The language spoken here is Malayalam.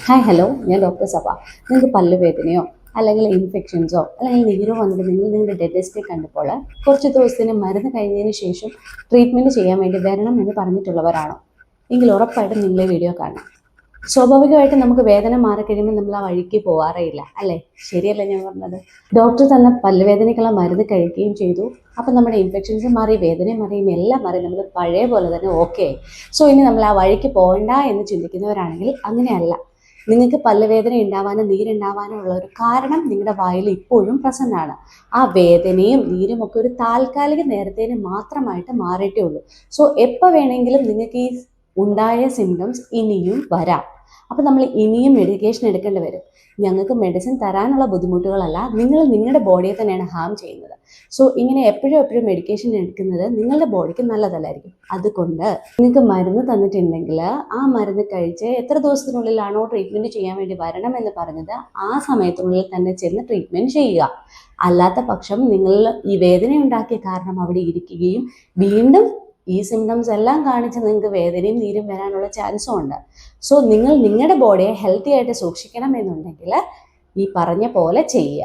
ഹായ് ഹലോ, ഞാൻ ഡോക്ടർ സഭ. നിങ്ങൾക്ക് പല്ലുവേദനയോ അല്ലെങ്കിൽ ഇൻഫെക്ഷൻസോ അല്ലെങ്കിൽ നീരോ വന്നിട്ട് നിങ്ങളുടെ ഡെന്റിസ്റ്റിനെ കണ്ടപ്പോൾ കുറച്ച് ദിവസത്തിന് മരുന്ന് കഴിഞ്ഞതിന് ശേഷം ട്രീറ്റ്മെൻറ്റ് ചെയ്യാൻ വേണ്ടി വരണം എന്ന് പറഞ്ഞിട്ടുള്ളവരാണോ? എങ്കിൽ ഉറപ്പായിട്ടും നിങ്ങൾ ഈ വീഡിയോ കാണണം. സ്വാഭാവികമായിട്ടും നമുക്ക് വേദന മാറിക്കഴിയുമ്പോൾ നമ്മൾ ആ വഴിക്ക് പോകാറേ ഇല്ല, അല്ലേ? ശരിയല്ലേ ഞാൻ പറഞ്ഞത്? ഡോക്ടർ തന്ന പല്ലുവേദനയ്ക്കുള്ള മരുന്ന് കഴിക്കുകയും ചെയ്തു. അപ്പം നമ്മുടെ ഇൻഫെക്ഷൻസ് മാറി, വേദനയും മാറിയും എല്ലാം മാറി, നമ്മൾ പഴയ പോലെ തന്നെ ഓക്കെ ആയി. സോ ഇനി നമ്മൾ ആ വഴിക്ക് പോകണ്ട എന്ന് ചിന്തിക്കുന്നവരാണെങ്കിൽ അങ്ങനെയല്ല. നിങ്ങൾക്ക് പല്ലുവേദന ഉണ്ടാവാനും നീരുണ്ടാവാനും ഉള്ള ഒരു കാരണം നിങ്ങളുടെ വായിൽ ഇപ്പോഴും പ്രസൻ്റ് ആണ്. ആ വേദനയും നീരും ഒക്കെ ഒരു താൽക്കാലിക നേരത്തേന് മാത്രമായിട്ട് മാറിയിട്ടേ ഉള്ളൂ. സോ എപ്പോൾ വേണമെങ്കിലും നിങ്ങൾക്ക് ഈ ഉണ്ടായ സിംറ്റംസ് ഇനിയും വരാം. അപ്പം നമ്മൾ ഇനിയും മെഡിക്കേഷൻ എടുക്കേണ്ടി വരും. ഞങ്ങൾക്ക് മെഡിസിൻ തരാനുള്ള ബുദ്ധിമുട്ടുകളല്ല, നിങ്ങൾ നിങ്ങളുടെ ബോഡിയെ തന്നെയാണ് ഹാം ചെയ്യുന്നത്. സോ ഇങ്ങനെ എപ്പോഴും മെഡിക്കേഷൻ എടുക്കുന്നത് നിങ്ങളുടെ ബോഡിക്ക് നല്ലതല്ലായിരിക്കും. അതുകൊണ്ട് നിങ്ങൾക്ക് മരുന്ന് തന്നിട്ടുണ്ടെങ്കിൽ ആ മരുന്ന് കഴിച്ച് എത്ര ദിവസത്തിനുള്ളിലാണോ ട്രീറ്റ്മെൻറ്റ് ചെയ്യാൻ വേണ്ടി വരണമെന്ന് പറഞ്ഞത് ആ സമയത്തിനുള്ളിൽ തന്നെ ചെന്ന് ട്രീറ്റ്മെൻറ്റ് ചെയ്യുക. അല്ലാത്ത പക്ഷം നിങ്ങൾ ഈ വേദന ഉണ്ടാക്കിയ കാരണം അവിടെ ഇരിക്കുകയും വീണ്ടും ഈ സിംറ്റംസ് എല്ലാം കാണിച്ച് നിങ്ങൾക്ക് വേദനയും നീരും വരാനുള്ള ചാൻസും ഉണ്ട്. സോ നിങ്ങൾ നിങ്ങളുടെ ബോഡിയെ ഹെൽത്തി ആയിട്ട് സൂക്ഷിക്കണം എന്നുണ്ടെങ്കിൽ ഈ പറഞ്ഞ പോലെ ചെയ്യുക.